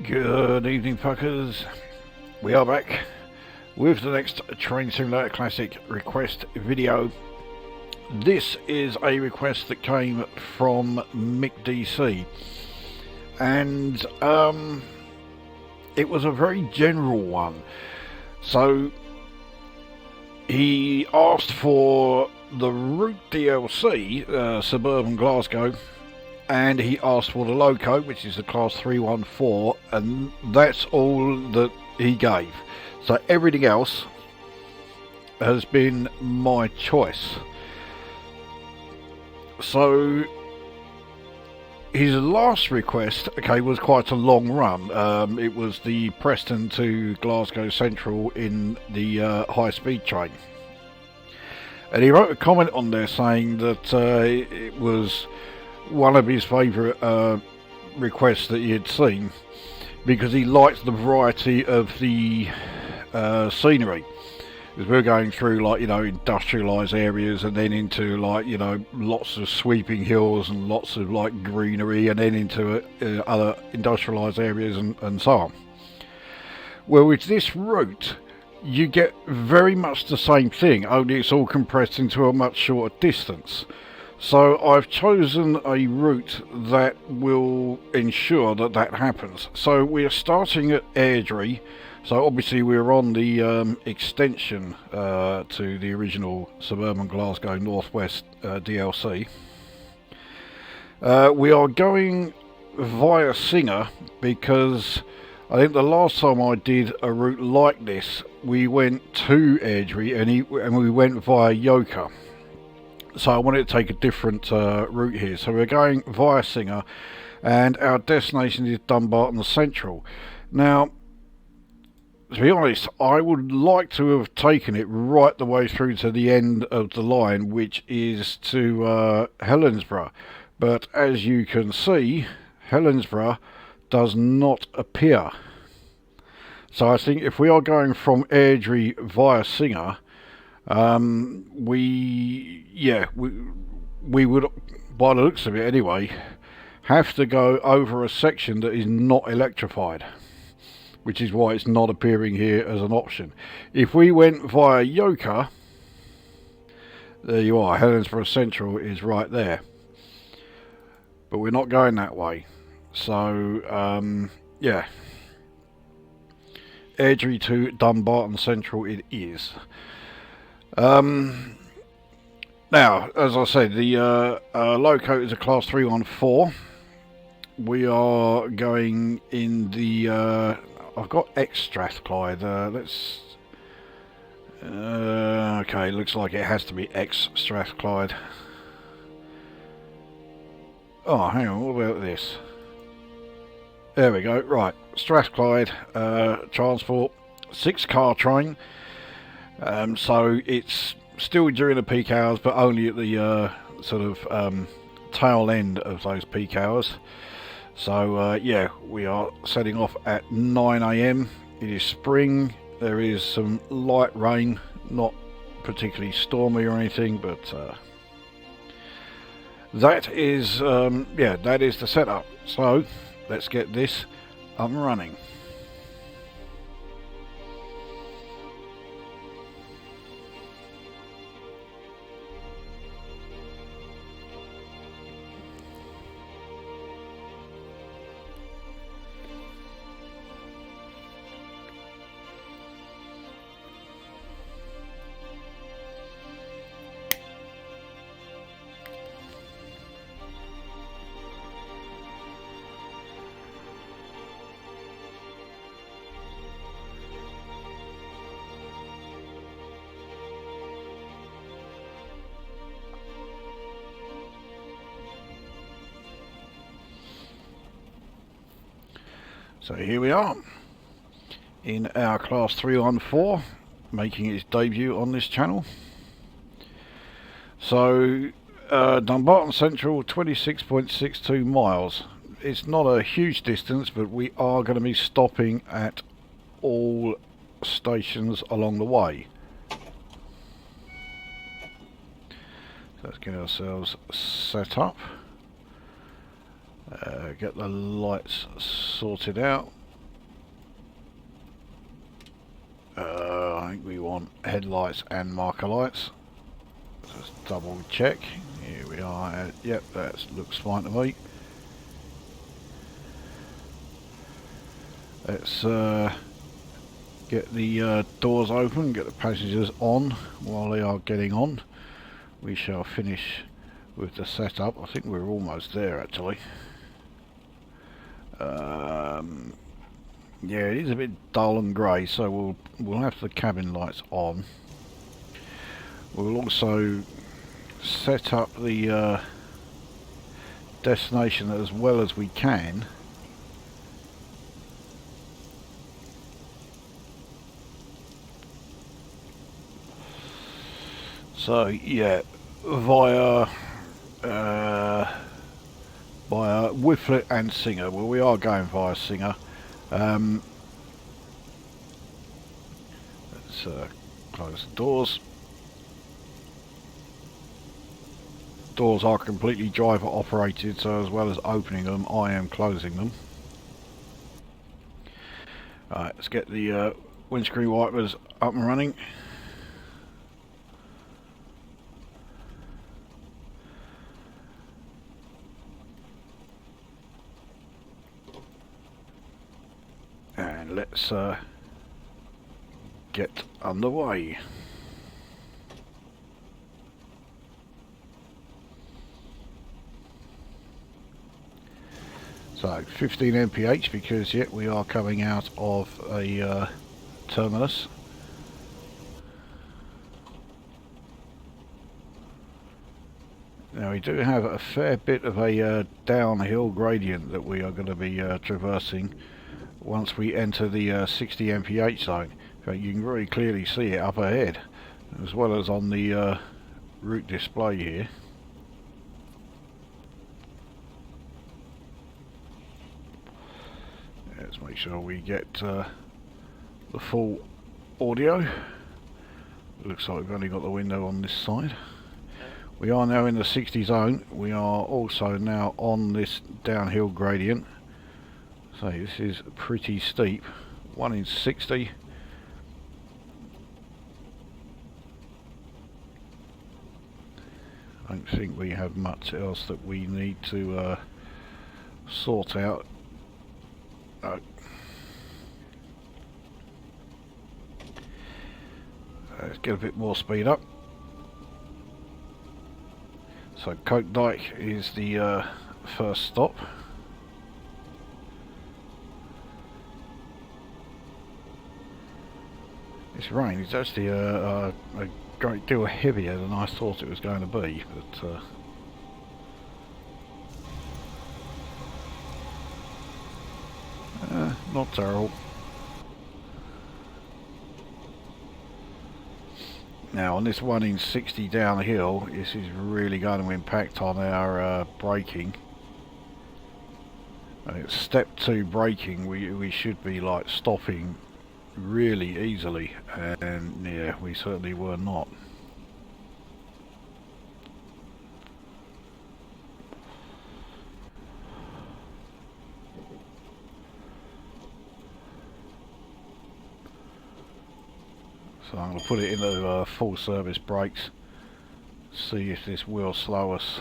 Good evening, fuckers. We are back with the next Train Simulator Classic request video. This is a request that came from MikkDC, and it was a very general one. So he asked for the Route DLC, Suburban Glasgow, and he asked for the loco, which is the class 314, and that's all that he gave. So everything else has been my choice. So his last request, okay, was quite a long run. It was the Preston to Glasgow Central in the high-speed train. And he wrote a comment on there saying that it was one of his favourite requests that he had seen because he liked the variety of the scenery. As we're going through, like, you know, industrialised areas, and then into, like, you know, lots of sweeping hills and lots of, like, greenery, and then into other industrialised areas and so on. Well, with this route, you get very much the same thing, only it's all compressed into a much shorter distance. So I've chosen a route that will ensure that that happens. So we are starting at Airdrie. So obviously we're on the extension to the original Suburban Glasgow Northwest DLC. We are going via Singer because I think the last time I did a route like this, we went to Airdrie and we went via Yoker. So I wanted to take a different route here. So we're going via Singer, and our destination is Dumbarton Central. Now, to be honest, I would like to have taken it right the way through to the end of the line, which is to Helensburgh. But as you can see, Helensburgh does not appear. So I think if we are going from Airdrie via Singer, we would, by the looks of it anyway, have to go over a section that is not electrified, which is why it's not appearing here as an option. If we went via Yoker, there you are, Helensburgh Central is right there, but we're not going that way. So yeah, Airdrie to Dumbarton Central it is. Now, as I said, the loco is a class 314. We are going in the I've got X Strathclyde. Let's okay, looks like it has to be X Strathclyde. Oh, hang on, what about this? There we go. Right, Strathclyde transport, 6-car train. So it's still during the peak hours, but only at the sort of tail end of those peak hours. So yeah, we are setting off at 9 AM. It is spring. There is some light rain, not particularly stormy or anything, but that is yeah, that is the setup. So let's get this up and running. So here we are in our class 314, making its debut on this channel. So Dumbarton Central, 26.62 miles. It's not a huge distance, but we are going to be stopping at all stations along the way. Let's get ourselves set up. Get the lights sorted out. I think we want headlights and marker lights. Just double check. Here we are. Yep, that looks fine to me. Let's get the doors open, get the passengers on while they are getting on. We shall finish with the setup. I think we're almost there actually. Yeah, it is a bit dull and grey, so we'll have the cabin lights on. We'll also set up the destination as well as we can. So yeah, via Whifflet and Singer. Well, we are going via Singer. Let's close the doors. Doors are completely driver operated, so as well as opening them, I am closing them. Alright, let's get the windscreen wipers up and running. And let's get underway. So 15 mph because yet we are coming out of a terminus. Now we do have a fair bit of a downhill gradient that we are going to be traversing once we enter the 60 mph zone. In fact, you can very clearly see it up ahead, as well as on the route display here. Let's make sure we get the full audio. Looks like we've only got the window on this side. We are now in the 60 zone. We are also now on this downhill gradient. So this is pretty steep. 1 in 60. I don't think we have much else that we need to sort out. No. Let's get a bit more speed up. So Coke Dyke is the first stop. This rain is actually a great deal heavier than I thought it was going to be, but not terrible. Now on this 1 in 60 downhill, this is really going to impact on our braking. It's step 2 braking. We should be like stopping really easily, and yeah, we certainly were not. So I'm going to put it into full service brakes, see if this will slow us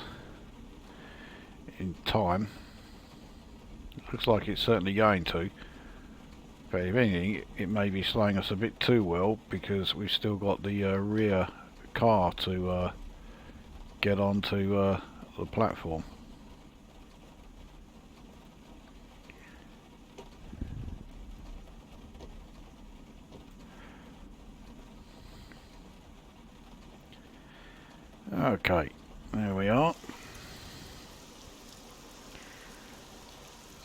in time. Looks like it's certainly going to. But if anything, it may be slowing us a bit too well because we've still got the rear car to get onto the platform. Okay, there we are.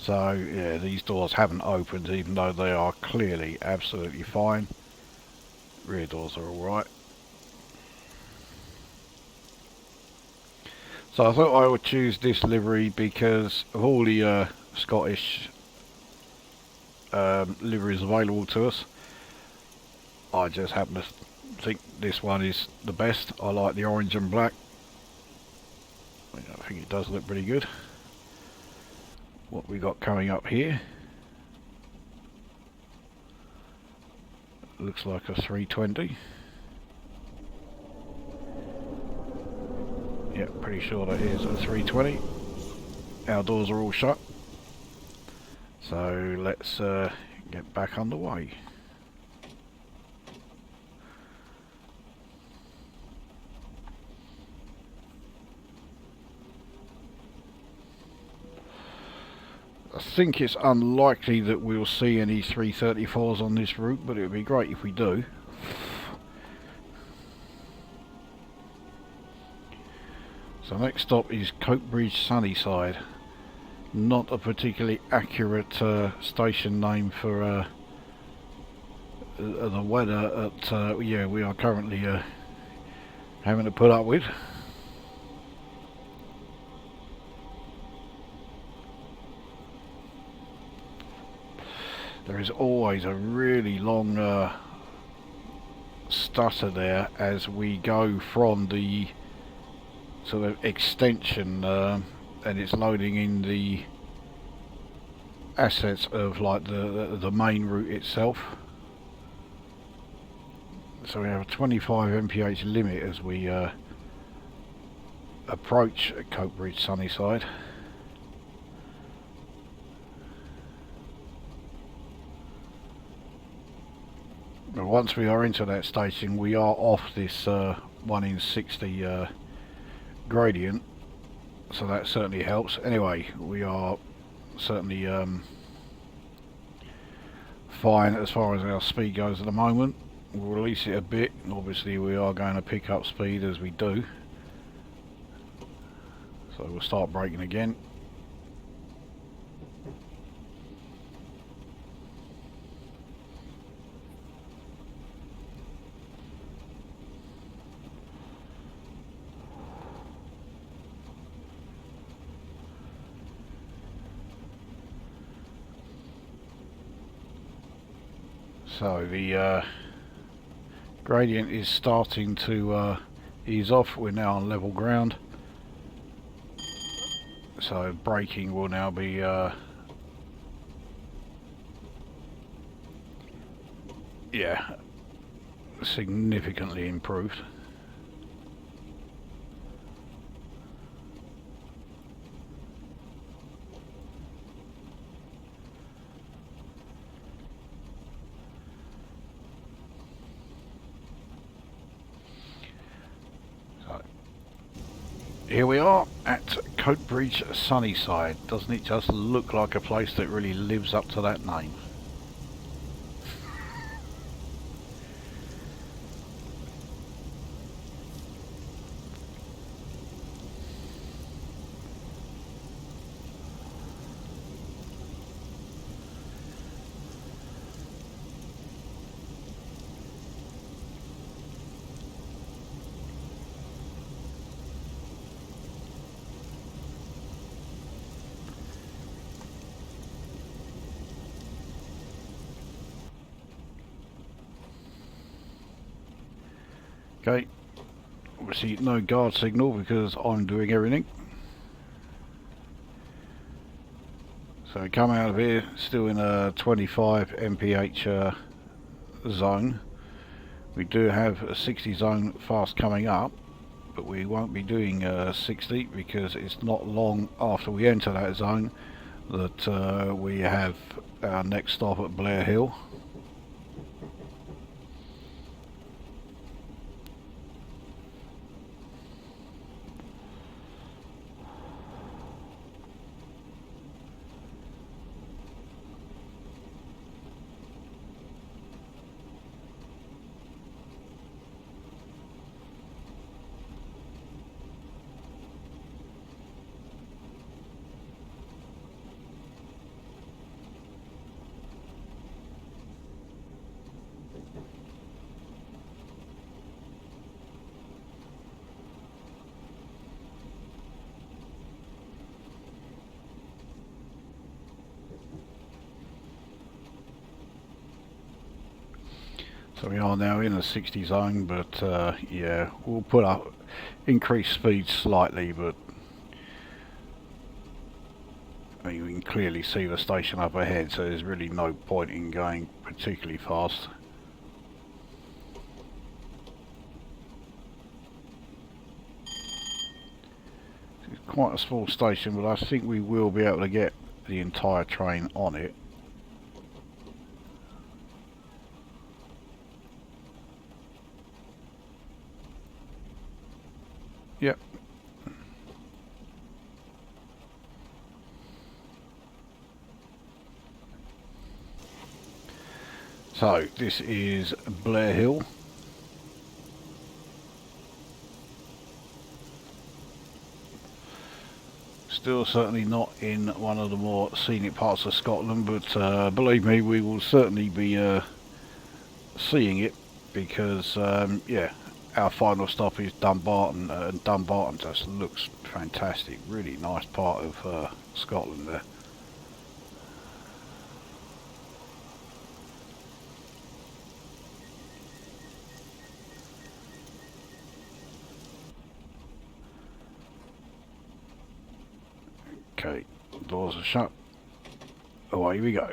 So yeah, these doors haven't opened even though they are clearly absolutely fine. Rear doors are alright. So I thought I would choose this livery because of all the Scottish liveries available to us. I just happen to think this one is the best. I like the orange and black. I think it does look pretty good. What we got coming up here, Looks like a 320. Yep, pretty sure that is a 320. Our doors are all shut. So let's get back underway. I think it's unlikely that we'll see any 334s on this route, but it would be great if we do. So next stop is Coatbridge Sunnyside. Not a particularly accurate station name for the weather that yeah, we are currently having to put up with. There is always a really long stutter there as we go from the sort of extension and it's loading in the assets of like the main route itself. So we have a 25 mph limit as we approach Coatbridge Sunnyside. But once we are into that station, we are off this 1 in 60 gradient, so that certainly helps. Anyway, we are certainly fine as far as our speed goes at the moment. We'll release it a bit, and obviously we are going to pick up speed as we do. So we'll start braking again. So the gradient is starting to ease off. We're now on level ground. So braking will now be yeah, significantly improved. Here we are at Coatbridge Sunnyside. Doesn't it just look like a place that really lives up to that name? Okay, obviously no guard signal because I'm doing everything. So we come out of here still in a 25 mph zone. We do have a 60 zone fast coming up, but we won't be doing 60 because it's not long after we enter that zone that we have our next stop at Blair Hill. So we are now in a 60 zone, but yeah, we'll put up increased speed slightly, but I mean, we can clearly see the station up ahead, so there's really no point in going particularly fast. quite a small station, but I think we will be able to get the entire train on it. Yep. So this is Blair Hill. Still certainly not in one of the more scenic parts of Scotland, but believe me, we will certainly be seeing it, because yeah, our final stop is Dumbarton, and Dumbarton just looks fantastic. Really nice part of Scotland there. Okay, doors are shut. Away we go.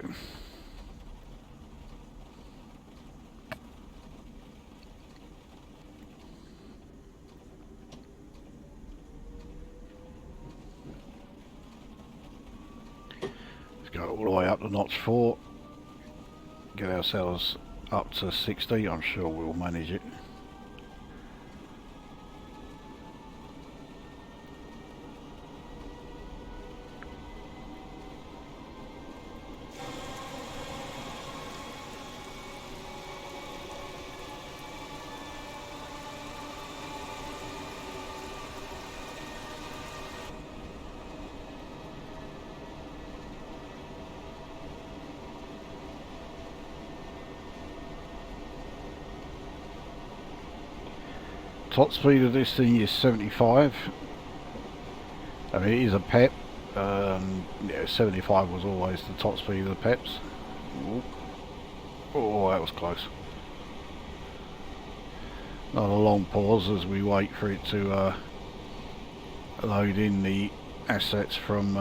Let's go all the way up to notch 4. Get ourselves up to 60. I'm sure we'll manage it. Top speed of this thing is 75. I mean, it is a PEP. Yeah, 75 was always the top speed of the PEPs. Ooh. Oh, that was close. Not a long pause as we wait for it to load in the assets from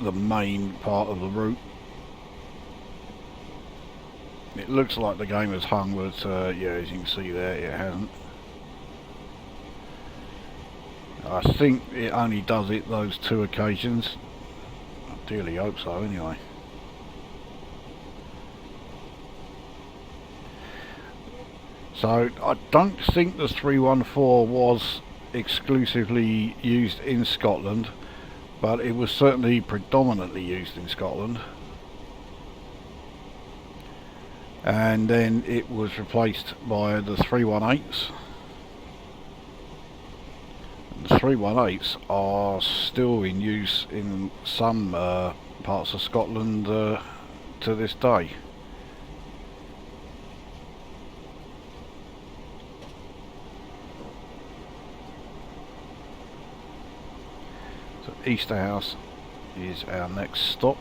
the main part of the route. It looks like the game has hung, but yeah, as you can see there, it hasn't. I think it only does it those 2 occasions. I dearly hope so anyway. So I don't think the 314 was exclusively used in Scotland, but it was certainly predominantly used in Scotland. And then it was replaced by the 318s. The 318s are still in use in some parts of Scotland to this day. So Easterhouse is our next stop.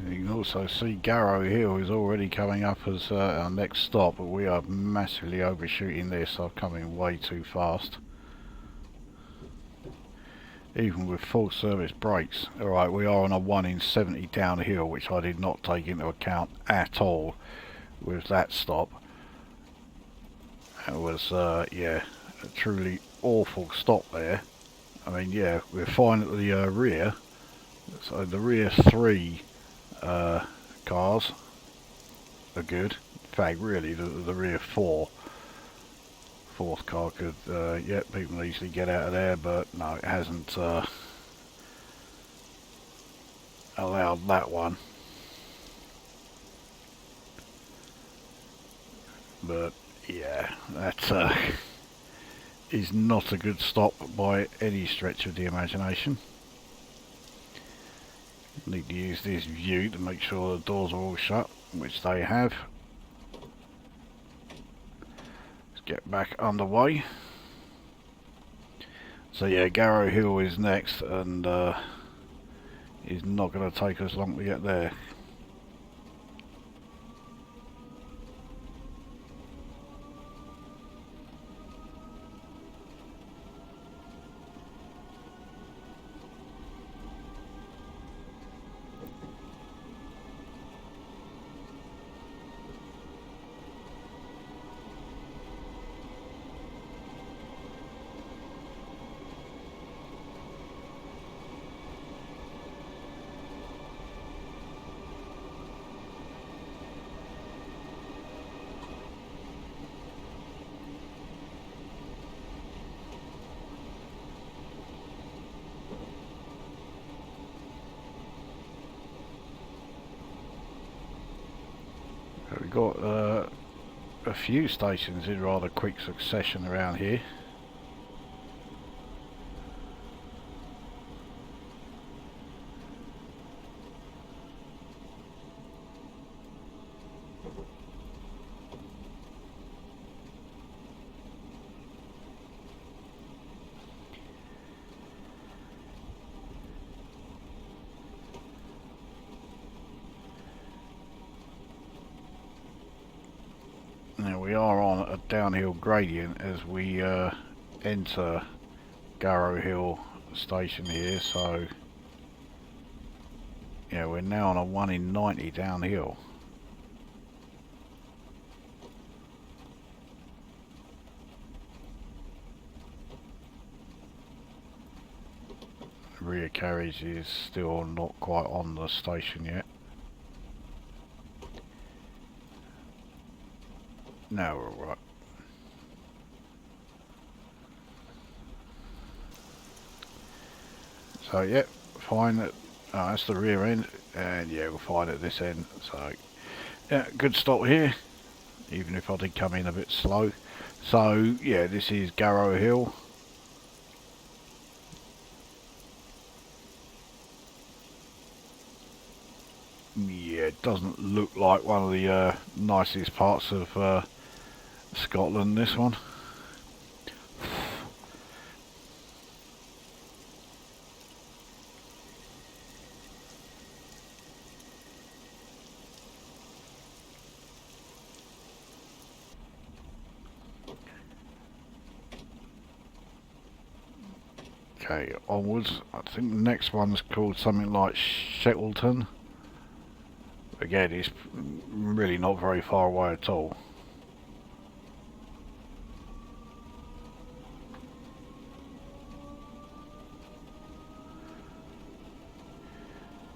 You can also see Garrow Hill is already coming up as our next stop, but we are massively overshooting this. I'm coming way too fast, even with full service brakes. Alright, we are on a 1 in 70 downhill, which I did not take into account at all with that stop. It was yeah, a truly awful stop there. I mean, yeah, we're fine at the rear. So the rear 3 cars are good. In fact, really, the rear 4. Fourth car could, yeah, people easily get out of there, but no, it hasn't allowed that one. But yeah, that is not a good stop by any stretch of the imagination. Need to use this view to make sure the doors are all shut, which they have. Let's get back underway. So yeah, Garrow Hill is next, and it's not going to take us long to get there. We've got a few stations in rather quick succession around here. Now we are on a downhill gradient as we enter Garrow Hill station here, so yeah, we're now on a 1 in 90 downhill. The rear carriage is still not quite on the station yet. Now we're all right. So yeah, fine. That's the rear end, and yeah, we're fine at this end. So yeah, good stop here, even if I did come in a bit slow. So yeah, this is Garrow Hill. Yeah, it doesn't look like one of the nicest parts of Scotland, this one. Okay, onwards. I think the next one's called something like Shackleton. Again, it's really not very far away at all.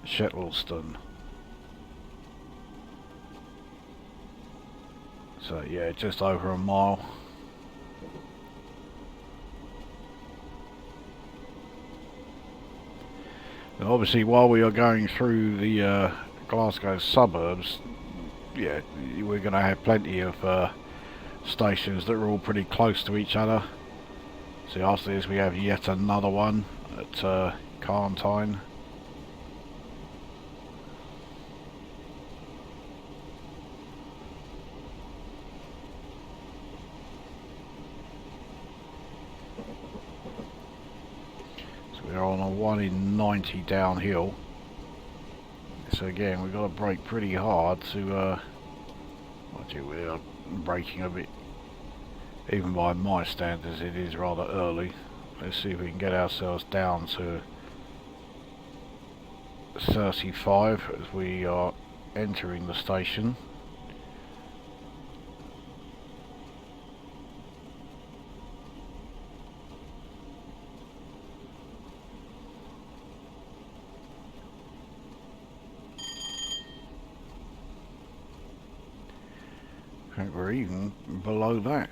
Shettleston. So yeah, just over a mile. And obviously while we are going through the Glasgow suburbs, yeah, we're going to have plenty of stations that are all pretty close to each other. So after this we have yet another one at Carntine. We're on a 1 in 90 downhill, so again we've got to brake pretty hard to we are braking a bit, even by my standards it is rather early. Let's see if we can get ourselves down to 35 as we are entering the station. Okay, we're even below that.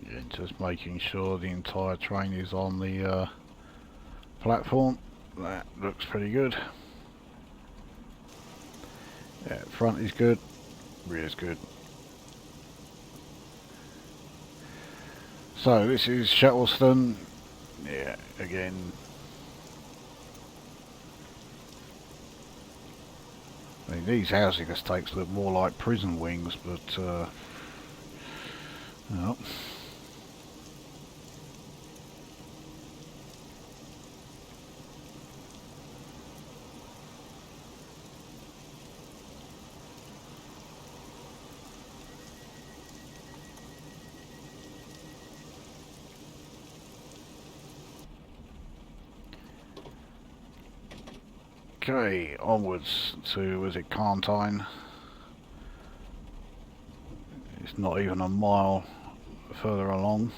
Yeah, just making sure the entire train is on the platform. That looks pretty good. Yeah, front is good, rear is good. So this is Shettleston. Yeah, again. I mean, these housing estates look more like prison wings, but well. Okay, onwards to, was it Carntine? It's not even a mile further along.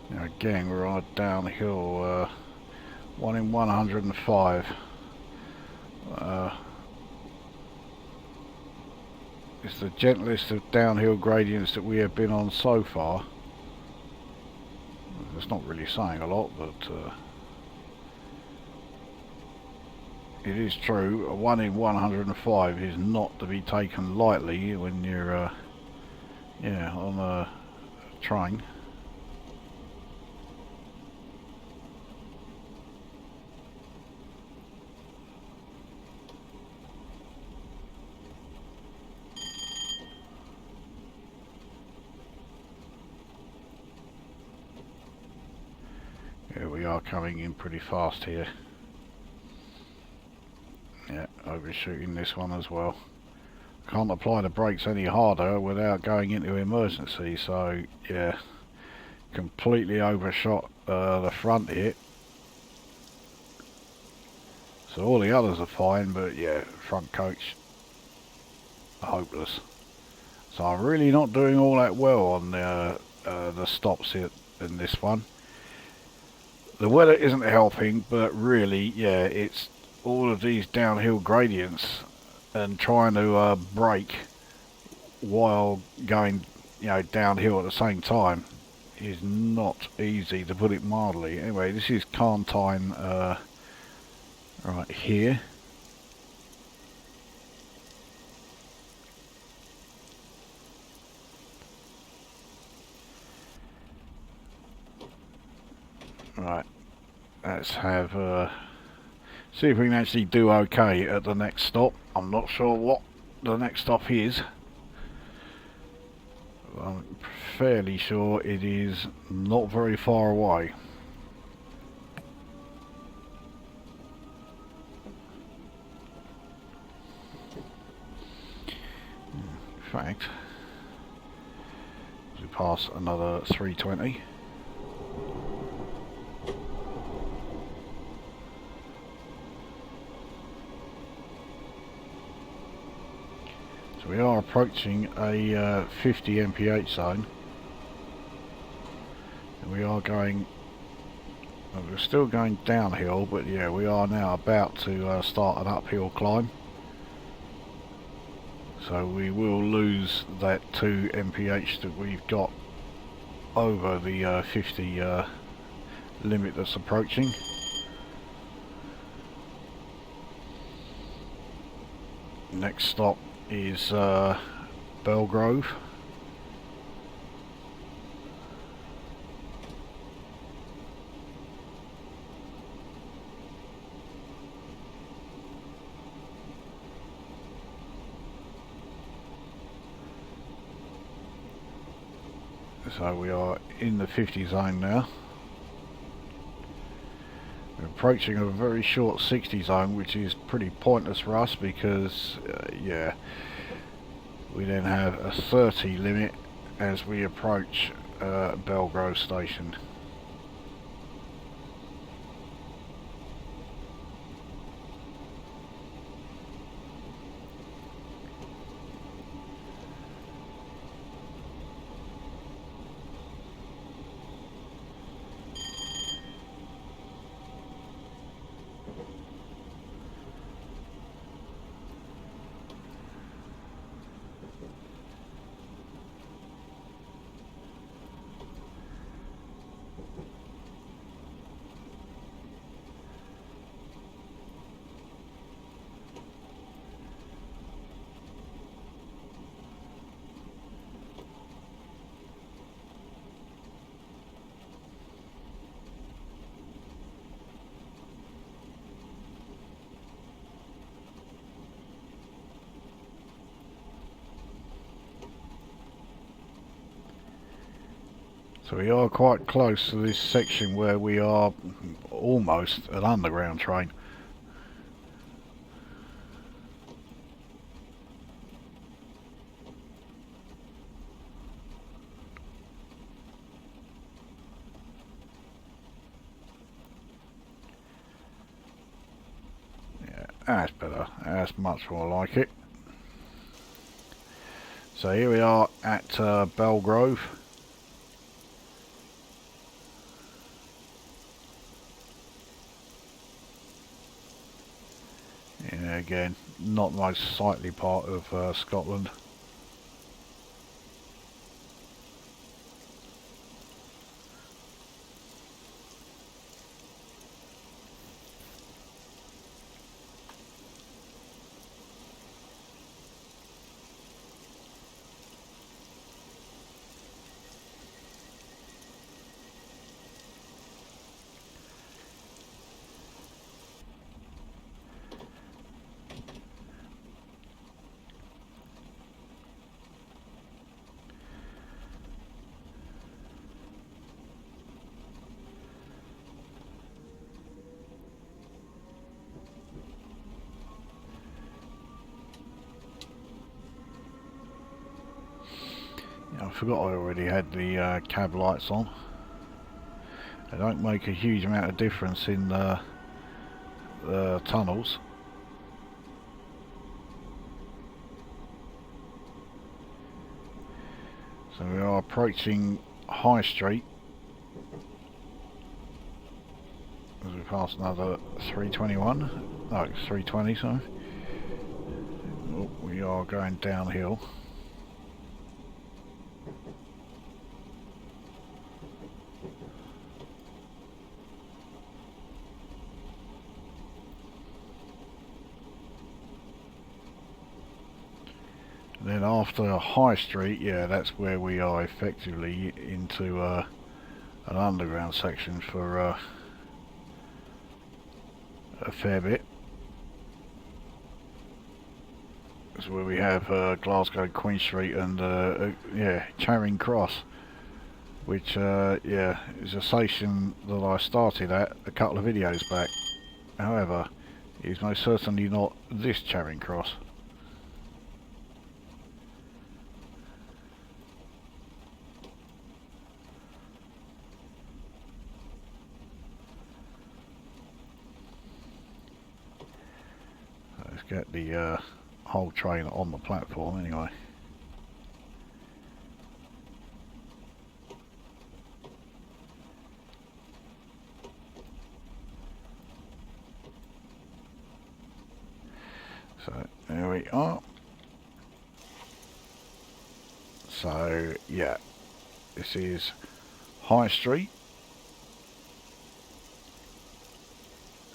Now again, we're on a downhill, 1 in 105. It's the gentlest of downhill gradients that we have been on so far. It's not really saying a lot, but it is true. A 1 in 105 is not to be taken lightly when you're yeah, on a train. Yeah, we are coming in pretty fast here. Yeah, overshooting this one as well. Can't apply the brakes any harder without going into emergency, so yeah, completely overshot the front here. So all the others are fine, but yeah, front coach, hopeless. So I'm really not doing all that well on the stops here in this one. The weather isn't helping, but really, yeah, it's all of these downhill gradients and trying to brake while going, you know, downhill at the same time is not easy, to put it mildly. Anyway, this is Carntine right here. Right, let's have see if we can actually do okay at the next stop. I'm not sure what the next stop is. I'm fairly sure it is not very far away. In fact, as we pass another 320. So we are approaching a 50 mph zone. And we are going, well, we're still going downhill, but yeah, we are now about to start an uphill climb. So we will lose that 2 mph that we've got over the 50 limit that's approaching. Next stop is Belgrove. So we are in the 50 zone now. We're approaching a very short 60 zone, which is pretty pointless for us because, yeah, we then have a 30 limit as we approach Belgrove station. So we are quite close to this section where we are almost an underground train. Yeah, that's better. That's much more like it. So here we are at Belgrove. Yeah, again, not the most sightly part of Scotland. I forgot I already had the cab lights on. They don't make a huge amount of difference in the tunnels. So we are approaching High Street as we pass another 321. No, 320, sorry. Oh, we are going downhill. Then after High Street, yeah, that's where we are effectively into an underground section for a fair bit. That's where we have Glasgow Queen Street and yeah, Charing Cross, which yeah, is a station that I started at a couple of videos back. However, it is most certainly not this Charing Cross. Let's get the whole train on the platform anyway. So there we are. So yeah, this is High Street.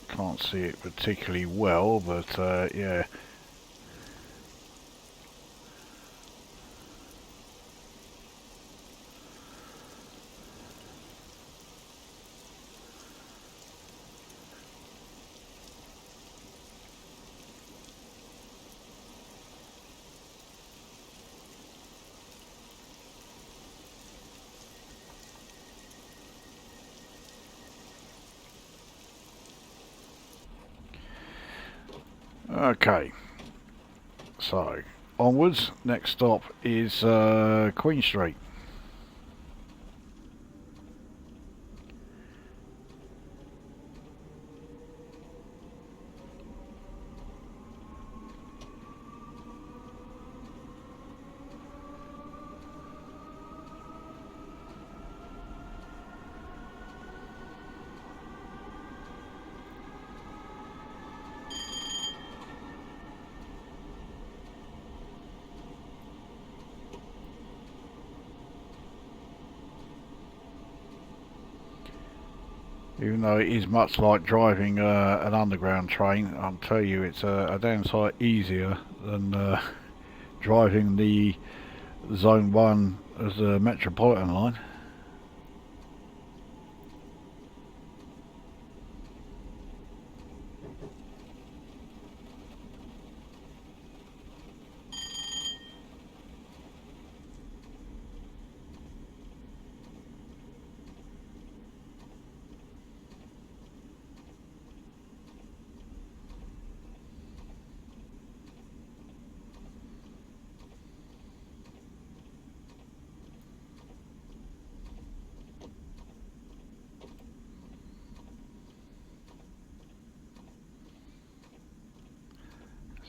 Can't see it particularly well, but yeah, Okay, so onwards. Next stop is Queen Street. Even though it is much like driving an underground train, I'll tell you it's a damn sight easier than driving the Zone 1 as the Metropolitan line.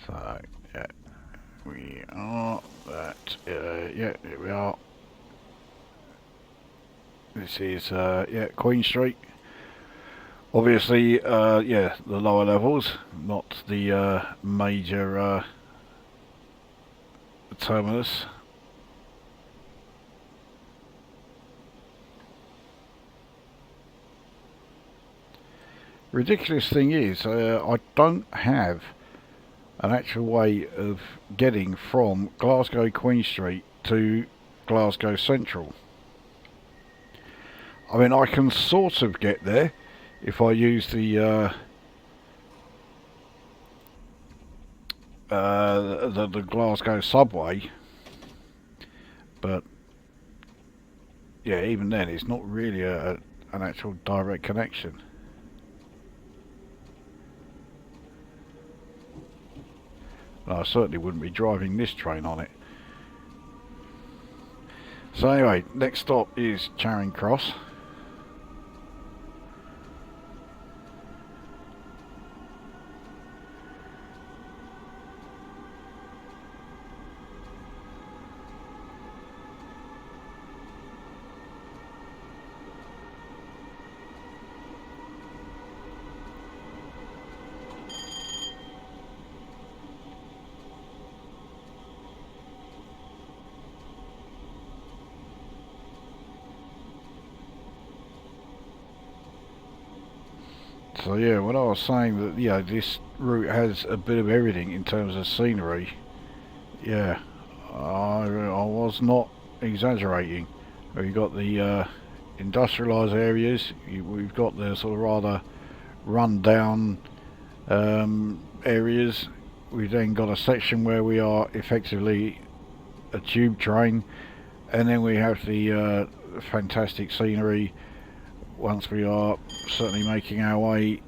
So, yeah, we are yeah, here we are. This is, yeah, Queen Street. Obviously, yeah, the lower levels, not the major terminus. Ridiculous thing is, I don't have an actual way of getting from Glasgow Queen Street to Glasgow Central. I mean, I can sort of get there if I use the Glasgow subway, but yeah, even then it's not really an actual direct connection. I certainly wouldn't be driving this train on it. So anyway, next stop is Charing Cross. So yeah, when I was saying that, you know, this route has a bit of everything in terms of scenery, yeah, I was not exaggerating. We've got the industrialised areas, we've got the sort of rather run-down areas. We've then got a section where we are effectively a tube train, and then we have the fantastic scenery once we are certainly making our way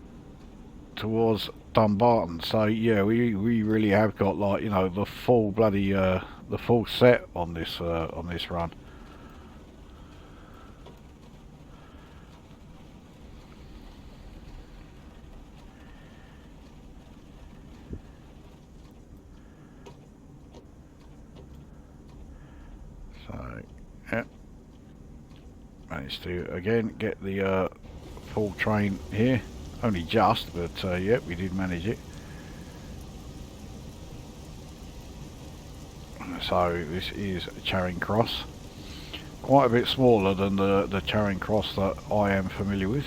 towards Dumbarton. So yeah, we really have got, like, you know, the full bloody the full set on this run. So yeah, managed to again get the full train here. Only just, but yeah, we did manage it. So this is Charing Cross. Quite a bit smaller than the Charing Cross that I am familiar with.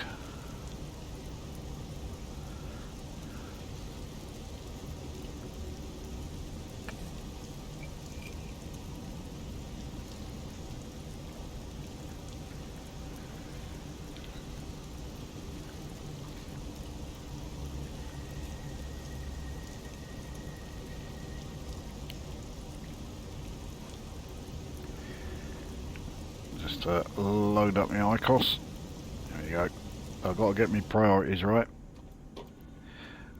Just load up my ICOS. There you go. I've got to get my priorities right.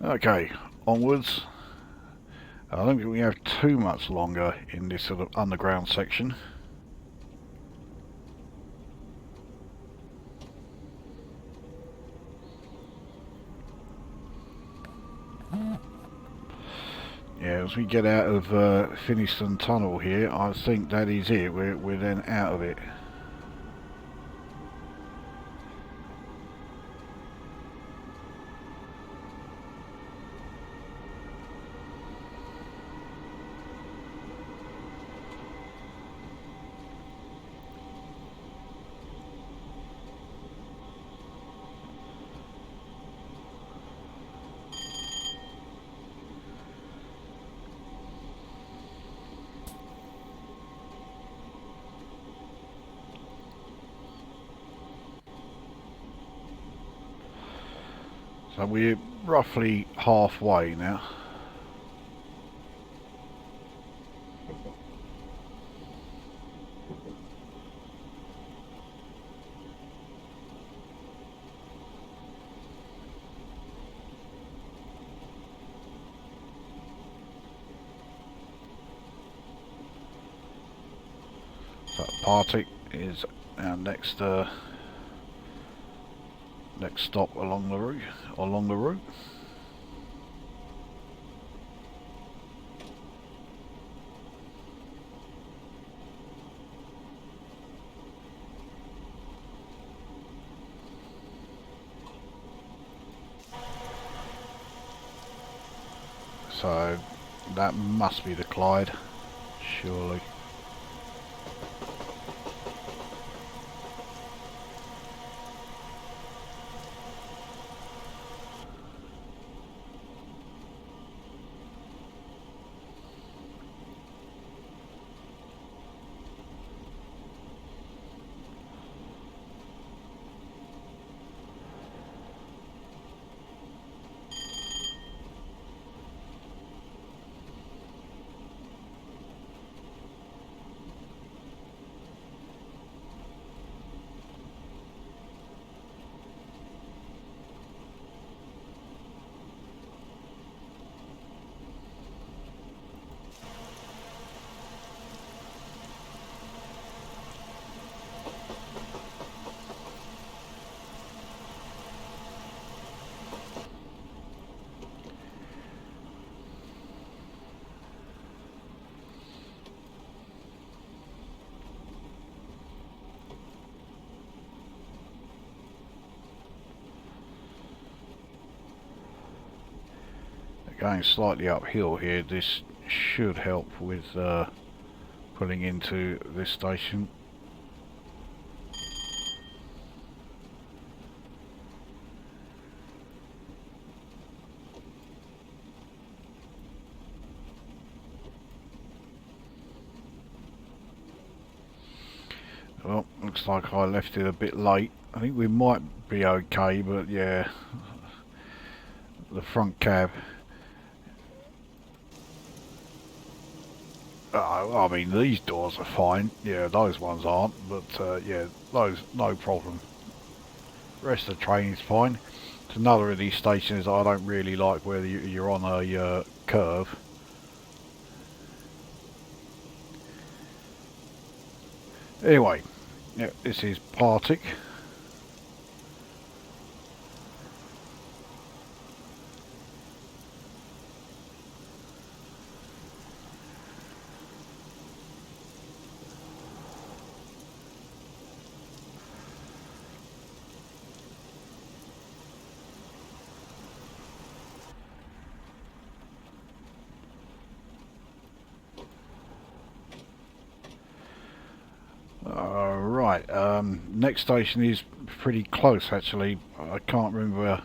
Okay, onwards. I don't think we have too much longer in this sort of underground section. Yeah, as we get out of Finiston Tunnel here, I think that is it. We're then out of it. So we're roughly halfway now. So Partick is our next next stop along the route. So that must be the Clyde, surely. Going slightly uphill here, this should help with pulling into this station. Well, looks like I left it a bit late. I think we might be okay, but yeah, the front cab. I mean, these doors are fine. Yeah, those ones aren't, but yeah, those no problem. The rest of the train is fine. It's another of these stations I don't really like, where you're on a curve. Anyway, yeah, this is Partick. Right, next station is pretty close actually. I can't remember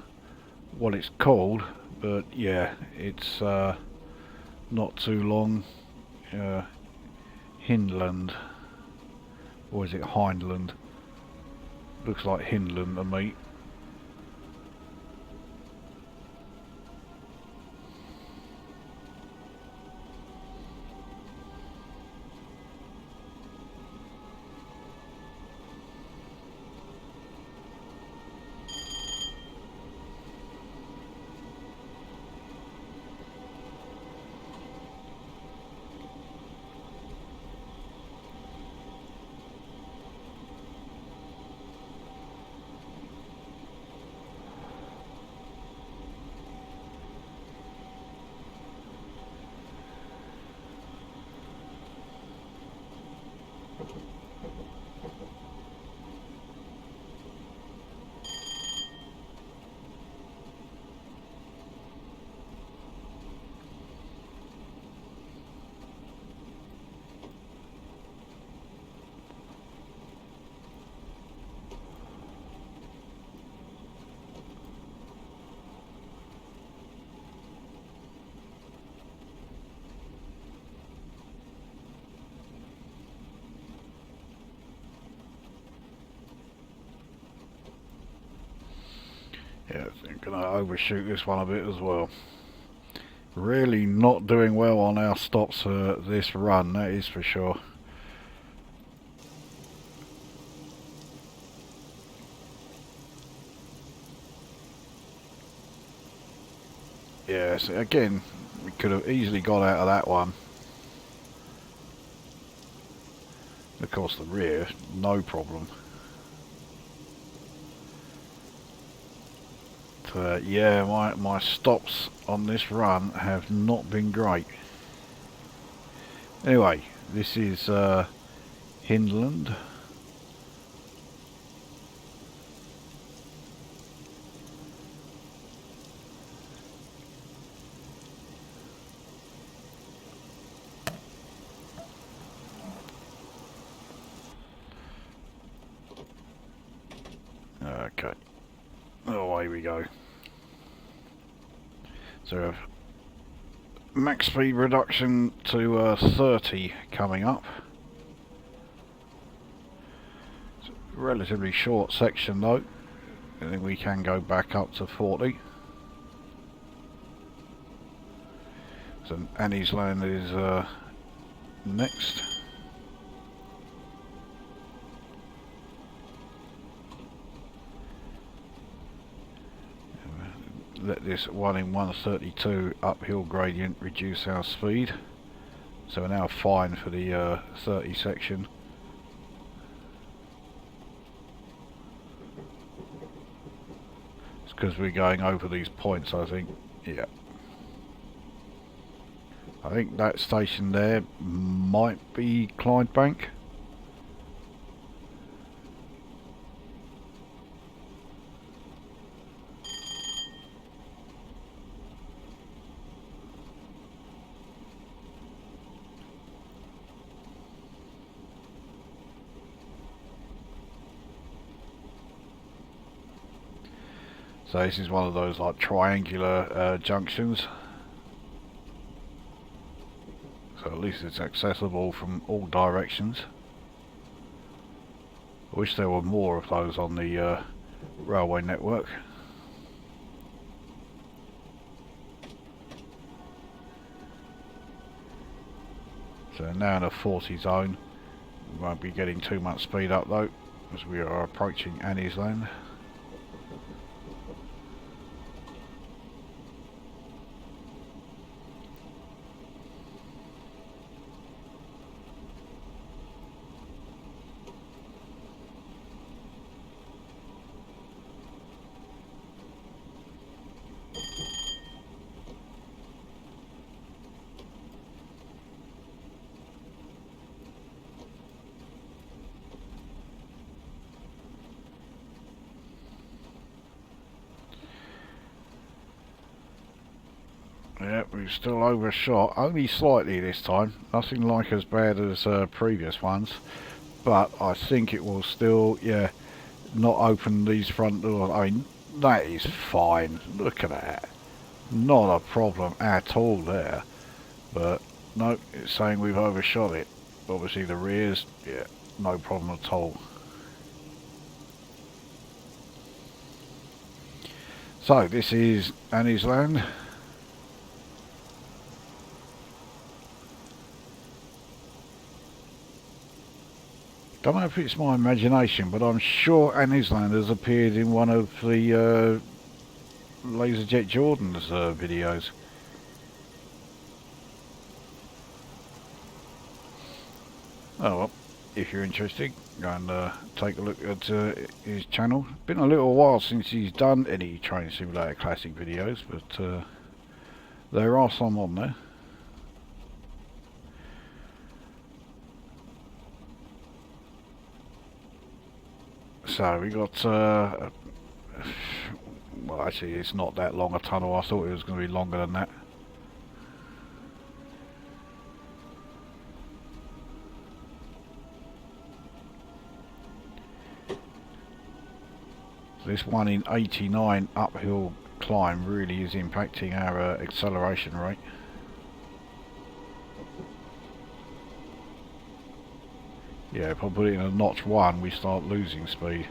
what it's called, but yeah, it's not too long. Hindland, or is it Hindland? Looks like Hindland to me. Yeah, I'm going to overshoot this one a bit as well. Really not doing well on our stops this run, that is for sure. Yes, again, we could have easily got out of that one. Of course, the rear, no problem. But yeah, my stops on this run have not been great. Anyway, this is Hindland. Okay, away we go. So max speed reduction to 30 coming up. It's a relatively short section though. I think we can go back up to 40. So Annie's Land is next. Let this 1 in 132 uphill gradient reduce our speed. So we're now fine for the 30 section. It's because we're going over these points, I think. Yeah. I think that station there might be Clydebank. So this is one of those like triangular junctions. So at least it's accessible from all directions. I wish there were more of those on the railway network. So now in a 40 zone. We won't be getting too much speed up though, as we are approaching Annie's Land. Yeah, we've still overshot, only slightly this time, nothing like as bad as previous ones, but I think it will still, yeah, not open these front doors. I mean, that is fine, look at that, not a problem at all there, but no, it's saying we've overshot it. Obviously the rears, yeah, no problem at all. So this is Annie's Land. Don't know if it's my imagination, but I'm sure Annie's Land has appeared in one of the LaserJet Jordan's videos. Oh well, if you're interested, go and take a look at his channel. Been a little while since he's done any Train Simulator Classic videos, but there are some on there. So we got, well actually it's not that long a tunnel, I thought it was going to be longer than that. So this 1 in 89 uphill climb really is impacting our acceleration rate. Yeah, if I put it in a notch 1, we start losing speed.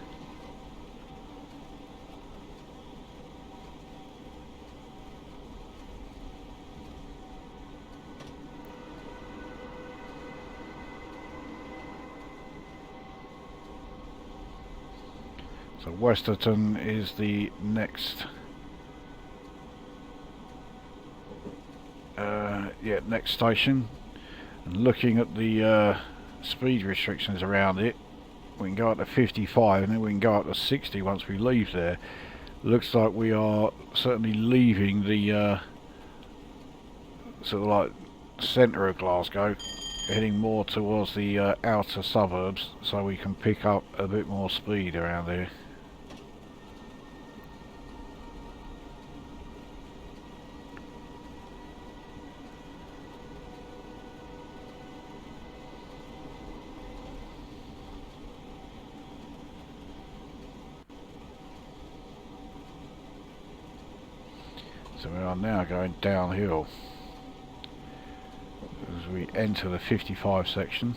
So Westerton is the next next station, and looking at the speed restrictions around it, we can go up to 55 and then we can go up to 60 once we leave there. Looks like we are certainly leaving the sort of like centre of Glasgow, heading more towards the outer suburbs, so we can pick up a bit more speed around there. So we are now going downhill as we enter the 55 section.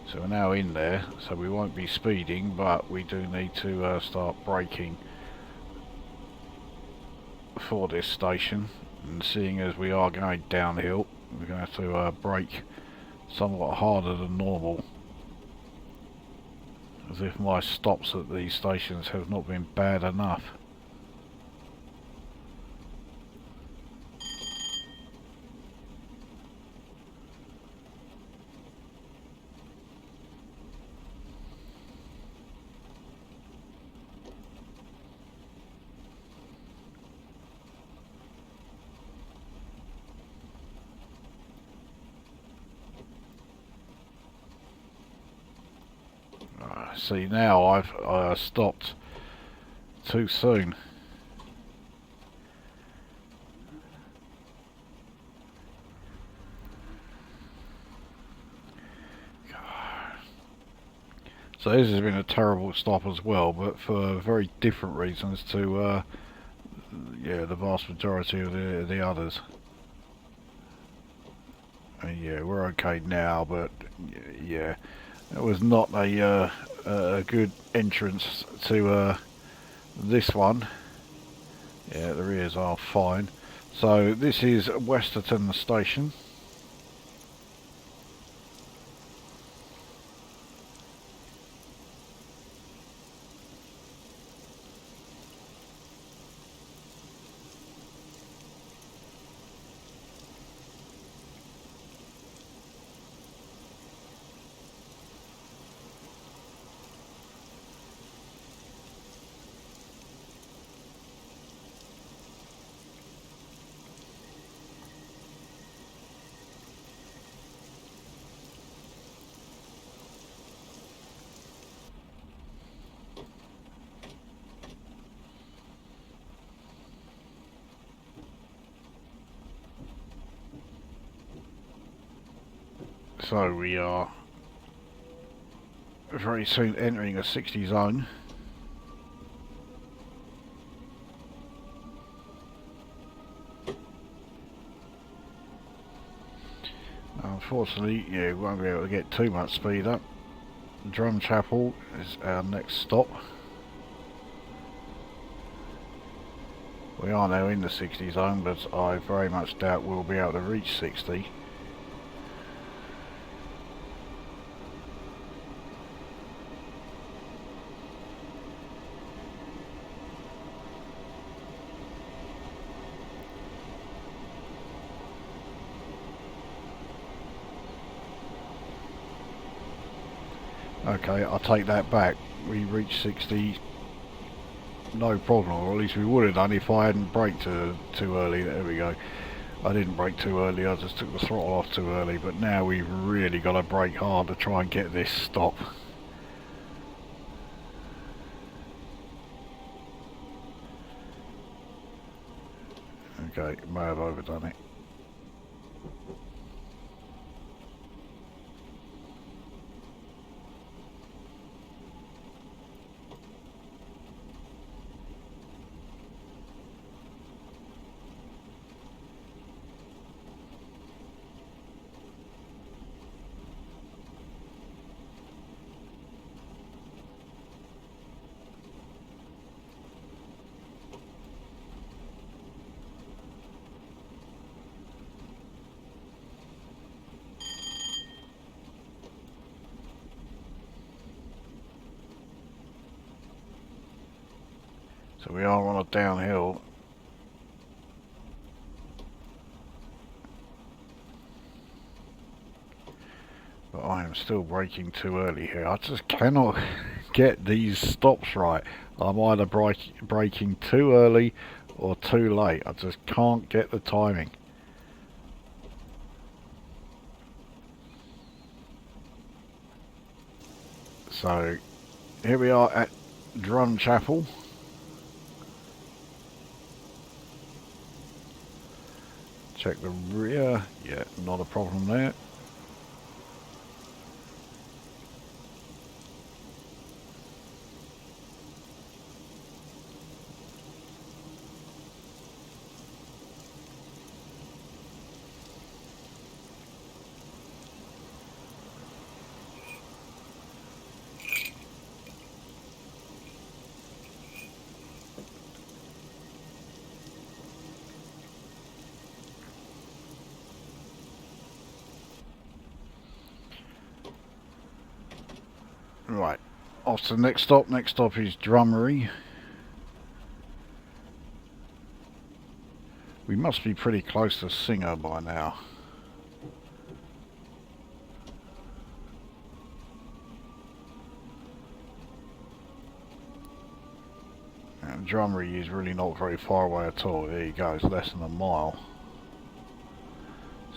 So we're now in there, so we won't be speeding, but we do need to start braking for this station, and seeing as we are going downhill, we're going to have to brake somewhat harder than normal, as if my stops at these stations have not been bad enough. See, now I've stopped too soon. So this has been a terrible stop as well, but for very different reasons to yeah, the vast majority of the others. Yeah, we're okay now, but yeah, it was not a good entrance to this one. Yeah, the rears are fine. So this is Westerton station. So we are very soon entering a 60 zone. Unfortunately, yeah, we won't be able to get too much speed up. Drumchapel is our next stop. We are now in the 60 zone, but I very much doubt we'll be able to reach 60. Okay, I'll take that back. We reached 60, no problem, or at least we would have done if I hadn't braked too early. There we go. I didn't brake too early, I just took the throttle off too early, but now we've really got to brake hard to try and get this stop. Okay, may have overdone it. So we are on a downhill. But I am still braking too early here. I just cannot get these stops right. I'm either braking too early or too late. I just can't get the timing. So here we are at Drumchapel. Check the rear. Yeah, not a problem there. Right, off to the next stop. Next stop is Drummery. We must be pretty close to Singer by now. And Drummery is really not very far away at all. There you go, it's less than a mile.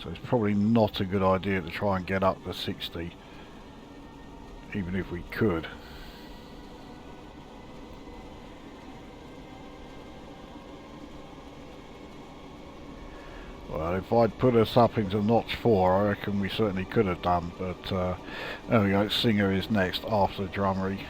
So it's probably not a good idea to try and get up to 60. Even if we could. Well, if I'd put us up into notch 4, I reckon we certainly could have done, but there we go, Singer is next after Drummery.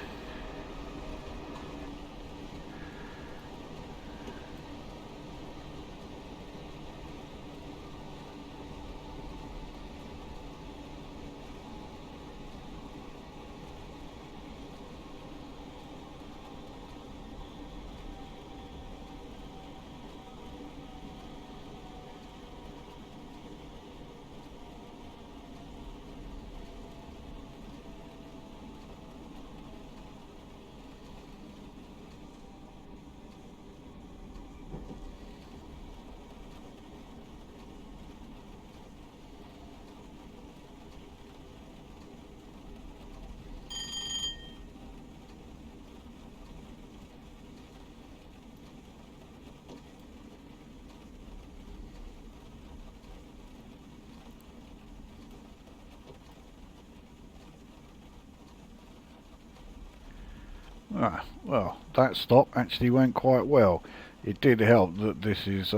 Ah, well, that stop actually went quite well. It did help that this is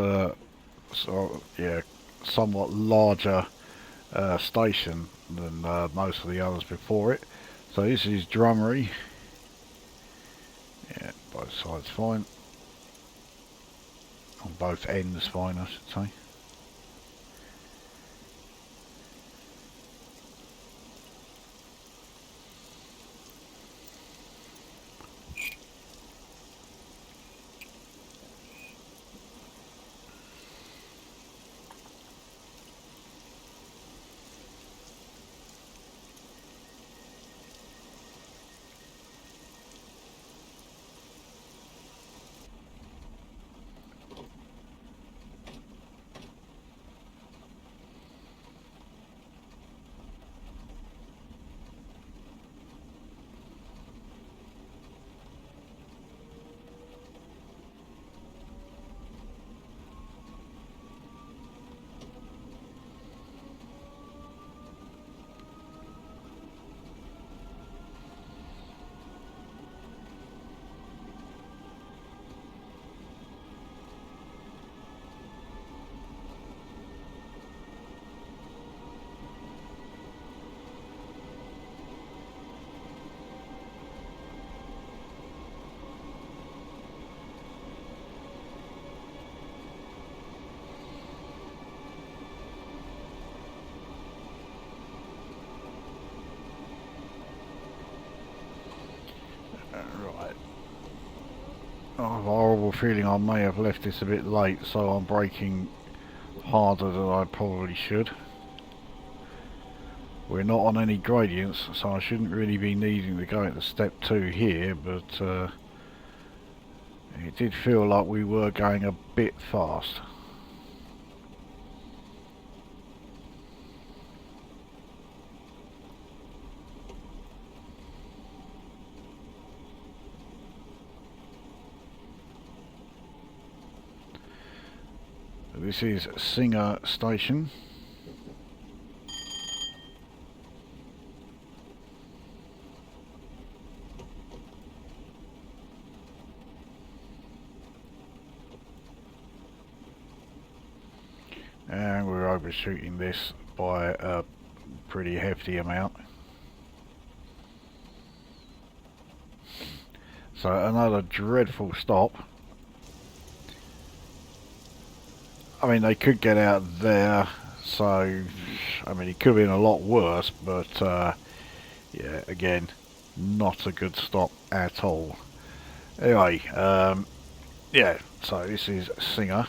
somewhat larger station than most of the others before it. So this is Drummery. Yeah, both sides fine. On both ends fine, I should say. Right. I have a horrible feeling I may have left this a bit late, so I'm braking harder than I probably should. We're not on any gradients, so I shouldn't really be needing to go into step 2 here, but It did feel like we were going a bit fast. This is Singer Station. And we're overshooting this by a pretty hefty amount. So another dreadful stop. I mean, they could get out there, so I mean it could have been a lot worse, but yeah, again, not a good stop at all. Anyway, yeah, so this is Singer.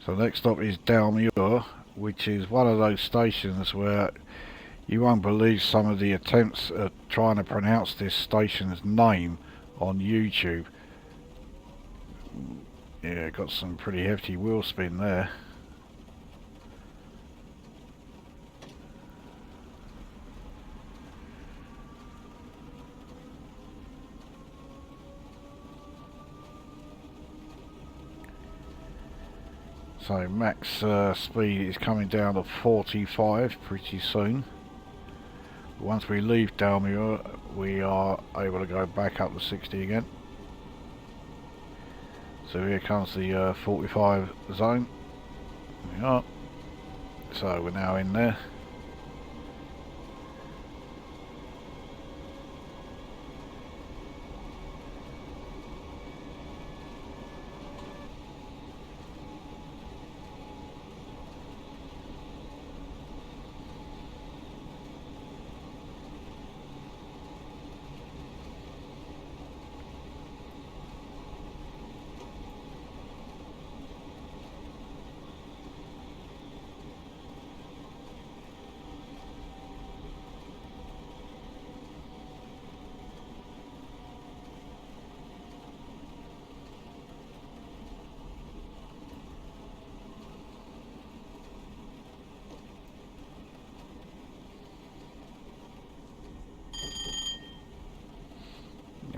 So next stop is Dalmuir, which is one of those stations where you won't believe some of the attempts at trying to pronounce this station's name on YouTube. Yeah, got some pretty hefty wheel spin there. So max speed is coming down to 45 pretty soon. Once we leave Dalmuir, we are able to go back up to 60 again. So here comes the 45 zone. There we are. So we're now in there.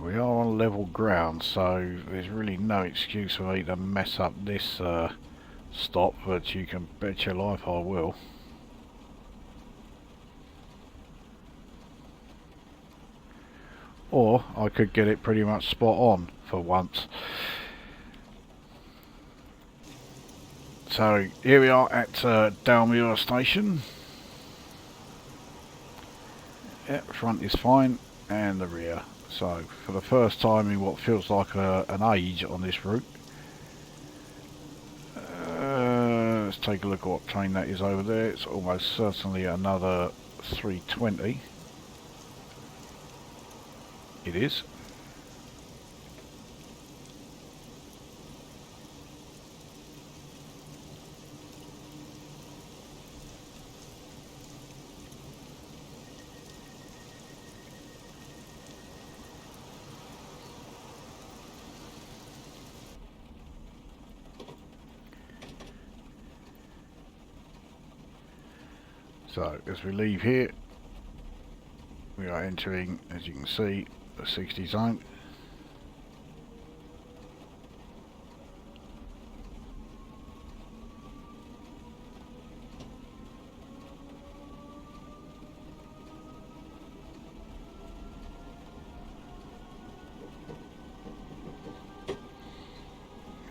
We are on level ground, so there's really no excuse for me to mess up this stop, but you can bet your life I will. Or I could get it pretty much spot on for once. So here we are at Dalmuir station. Yeah, front is fine and the rear. So for the first time in what feels like an age on this route, let's take a look at what train that is over there. It's almost certainly another 320. It is. So as we leave here, we are entering, as you can see, the 60 zone.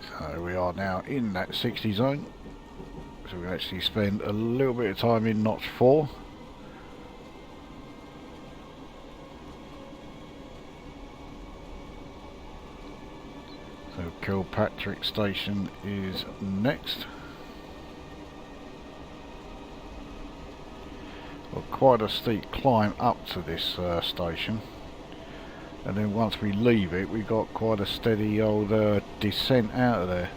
So we are now in that 60 zone. So we actually spend a little bit of time in notch 4. So Kilpatrick station is next. Got quite a steep climb up to this station, and then once we leave it we got quite a steady old descent out of there.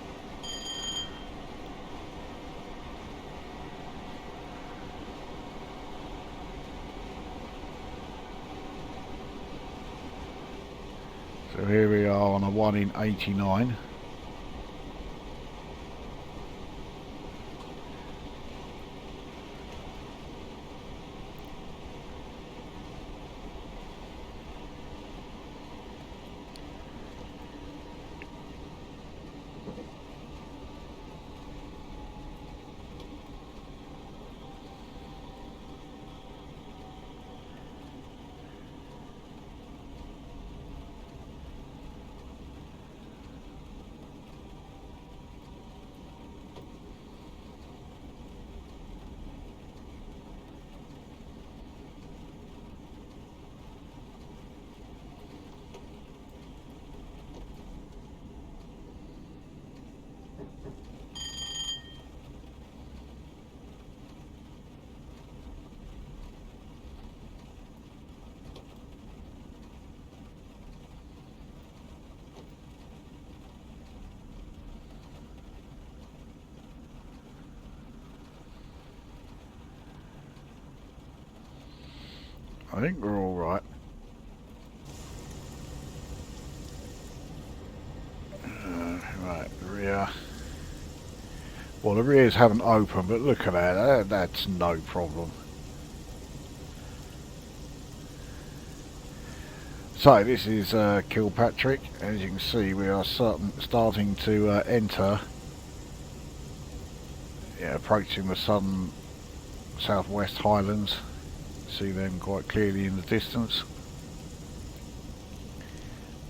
So here we are on a 1 in 89. I think we're all right. Right, the rear. Well, the rears haven't opened, but look at that. That's no problem. So this is Kilpatrick. As you can see, we are starting to enter. Yeah, approaching the southern southwest Highlands. See them quite clearly in the distance.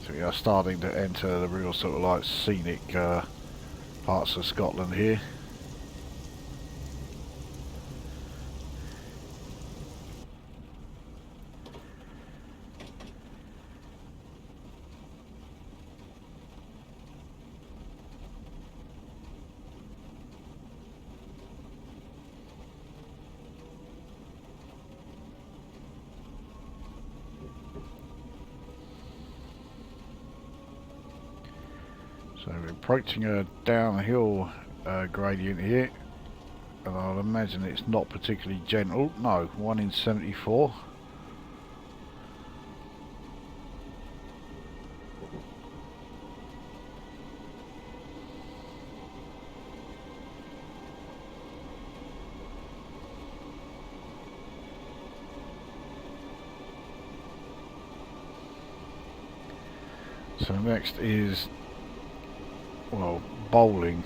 So we are starting to enter the real sort of like scenic parts of Scotland here. So we're approaching a downhill gradient here, and I'll imagine it's not particularly gentle. No, 1 in 74. So next is, well, bowling.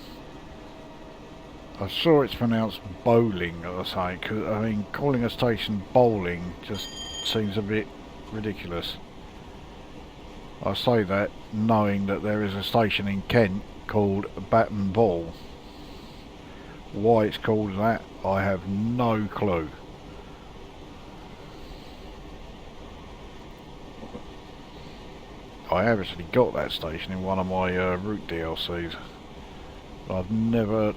I'm sure it's pronounced bowling or something, because I mean, calling a station bowling just seems a bit ridiculous. I say that knowing that there is a station in Kent called Baton Ball. Why it's called that, I have no clue. I have actually got that station in one of my route DLCs. I've never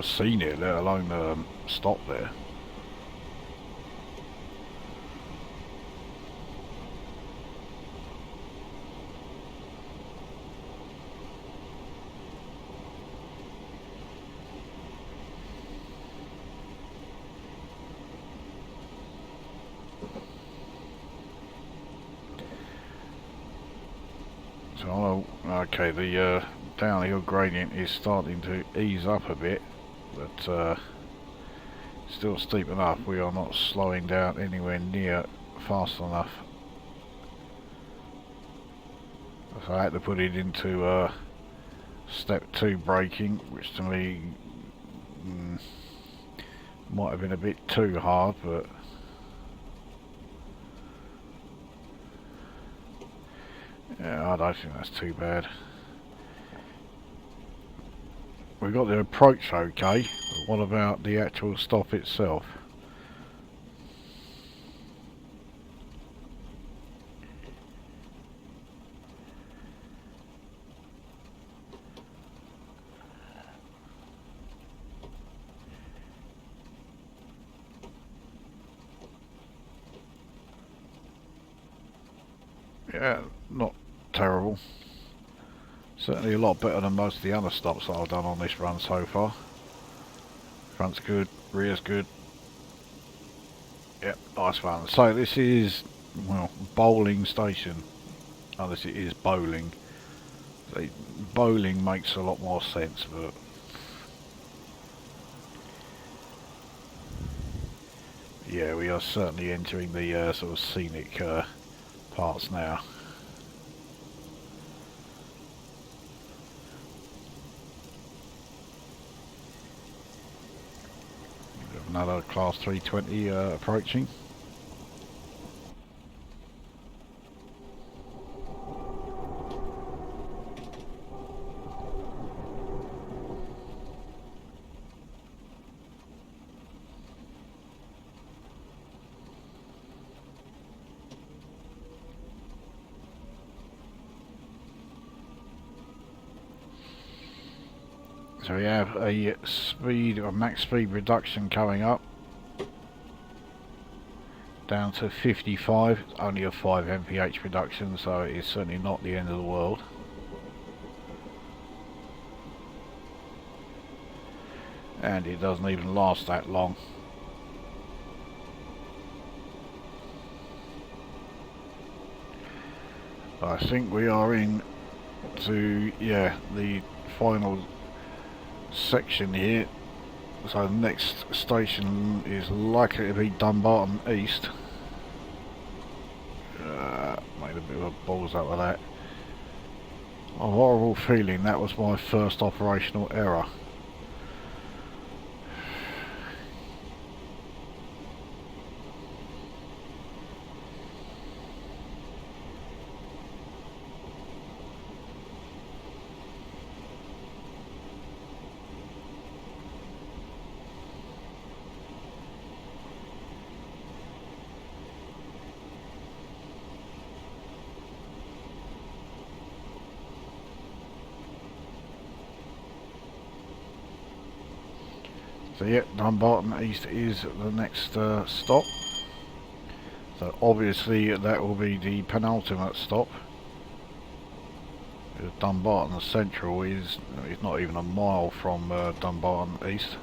seen it, let alone stopped there. So, okay, the downhill gradient is starting to ease up a bit, but still steep enough. We are not slowing down anywhere near fast enough. So I had to put it into step 2 braking, which to me might have been a bit too hard, but yeah, I don't think that's too bad. We got the approach okay, but what about the actual stop itself? Yeah, not terrible. Certainly a lot better than most of the other stops that I've done on this run so far. Front's good, rear's good. Yep, nice one. So this is, well, bowling station. Unless it is bowling. So bowling makes a lot more sense, but yeah, we are certainly entering the sort of scenic parts now. Another class 320 approaching. So we have a max speed reduction coming up. Down to 55, it's only a 5 mph reduction, so it's certainly not the end of the world. And it doesn't even last that long. I think we are in to, yeah, the final section here. So the next station is likely to be Dumbarton East. Made a bit of a balls out of that. A horrible feeling that was my first operational error. So yeah, Dumbarton East is the next stop. So obviously that will be the penultimate stop. Dumbarton Central is not even a mile from Dumbarton East.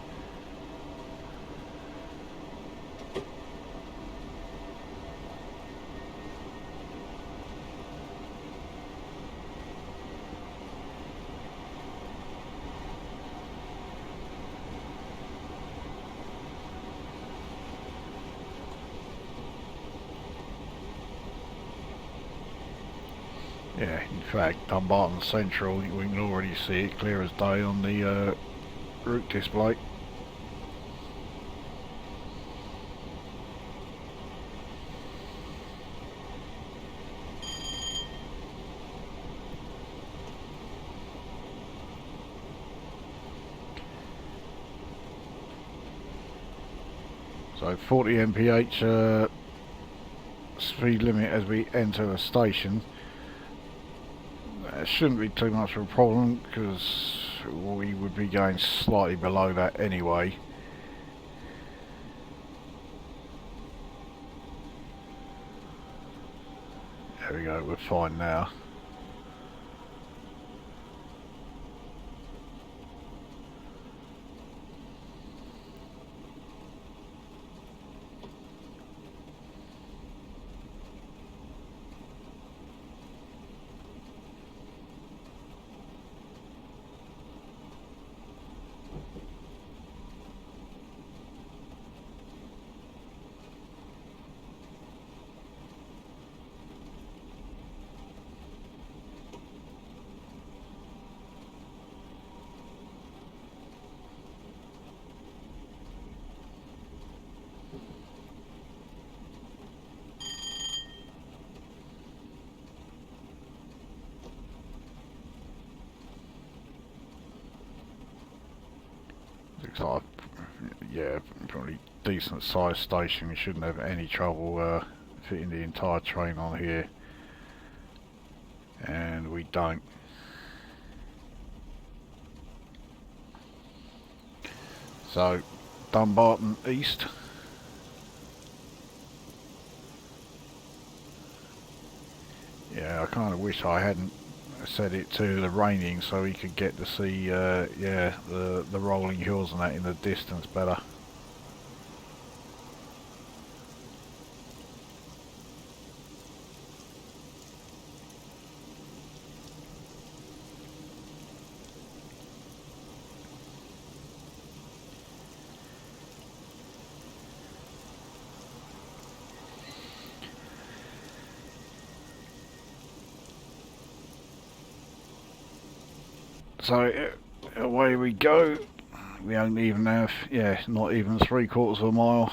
Yeah, in fact, Dumbarton Central, we can already see it clear as day on the route display. So 40 mph speed limit as we enter the station. It shouldn't be too much of a problem because we would be going slightly below that anyway. There we go, we're fine now. Looks like, yeah, probably decent sized station. We shouldn't have any trouble fitting the entire train on here, and we don't. So Dumbarton East. Yeah, kind of wish I hadn't set it to the raining so we could get to see yeah, the rolling hills and that in the distance better. So away we go. We don't even have, yeah, not even 3/4 of a mile,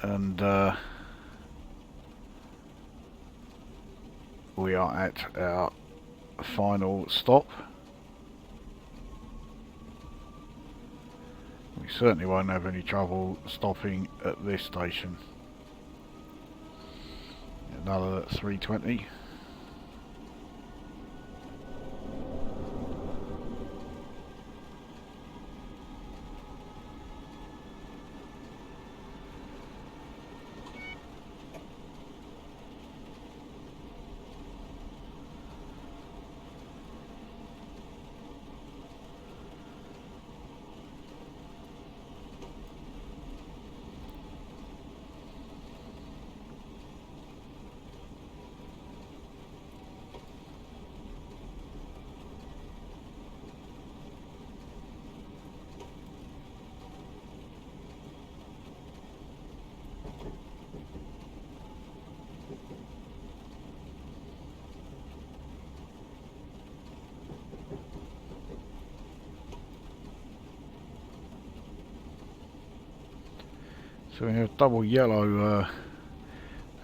and we are at our final stop. We certainly won't have any trouble stopping at this station. Another 320. So we have double yellow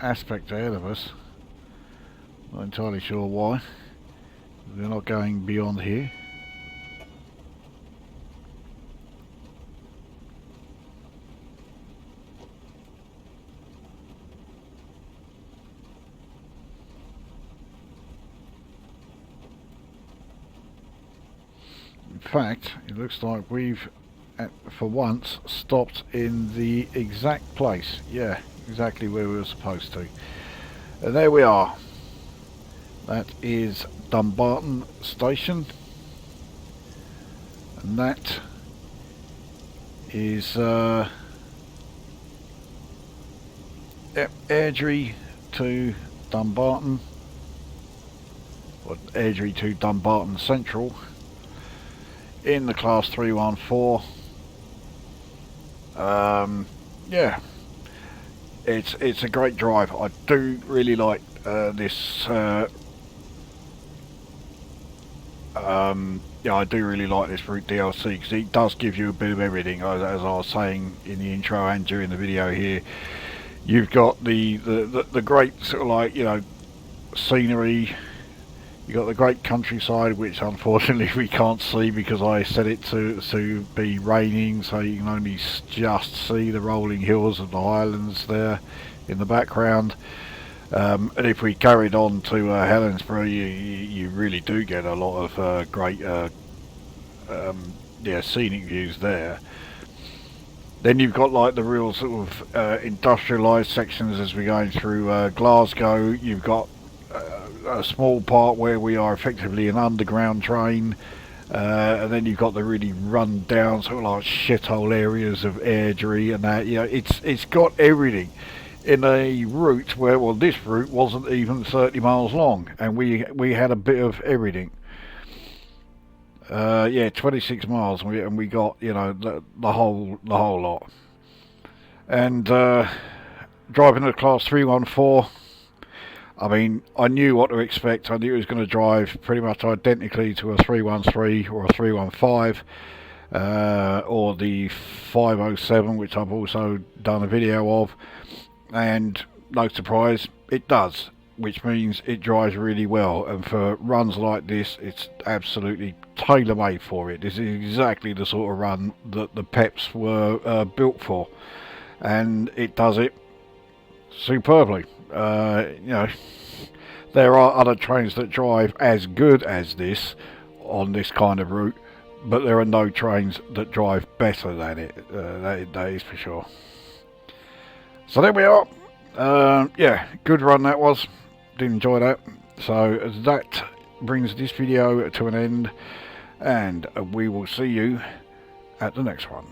aspect ahead of us. Not entirely sure why. They're not going beyond here. In fact, it looks like we've for once stopped in the exact place. Yeah, exactly where we were supposed to. And there we are. That is Dumbarton Station, and that is Airdrie to Dumbarton, or Airdrie to Dumbarton Central in the class 314. Yeah, it's a great drive. I do really like this. Yeah, I do really like this route DLC because it does give you a bit of everything. As I was saying in the intro and during the video here, you've got the great sort of, like, you know, scenery. You've got the great countryside, which unfortunately we can't see because I set it to be raining, so you can only just see the rolling hills of the highlands there in the background. And if we carried on to Helensburgh, you really do get a lot of great yeah, scenic views there. Then you've got like the real sort of industrialised sections as we're going through Glasgow. You've got a small part where we are effectively an underground train, and then you've got the really run down sort of like shithole areas of Airdrie and that. You know, it's got everything in a route where, well, this route wasn't even 30 miles long, and we had a bit of everything. Yeah, 26 miles, and we got, you know, the whole lot. And driving a class 314, I mean, I knew what to expect. I knew it was going to drive pretty much identically to a 313 or a 315, or the 507, which I've also done a video of. And no surprise, it does, which means it drives really well, and for runs like this it's absolutely tailor-made for it. This is exactly the sort of run that the PEPs were built for, and it does it superbly. You know, there are other trains that drive as good as this on this kind of route, but there are no trains that drive better than it. That is for sure. So there we are. Yeah, good run that was. did enjoy that. So that brings this video to an end, and we will see you at the next one.